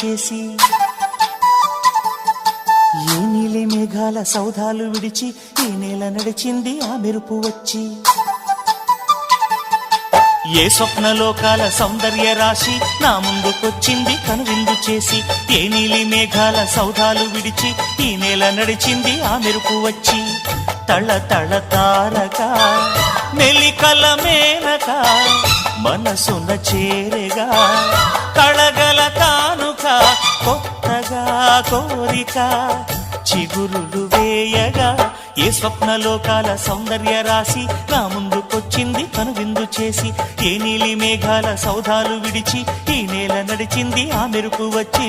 చేసి ఏ నీలి మేఘాల సౌధాలు విడిచి ఈ నేల నడిచింది ఆ మెరుపు వచ్చి ఏ స్వప్నలోకాల సౌందర్య రాశి నా ముందుకొచ్చింది కనువిందు చేసి ఏ నీలి మేఘాల సౌధాలు విడిచి ఈ నేల నడిచింది ఆ మెరుపు వచ్చి తళ తళ తారక మెలికల మేనక మనసున చేరగా కళగల కానుక కొత్తగా కోరిక చిగురులు వేయగా ఏ స్వప్నలోకాల సౌందర్య రాశి నా ముందుకొచ్చింది కనువిందు చేసి ఏ నీలి మేఘాల సౌధాలు విడిచి ఈ నేల నడిచింది ఆ మెరుపు వచ్చి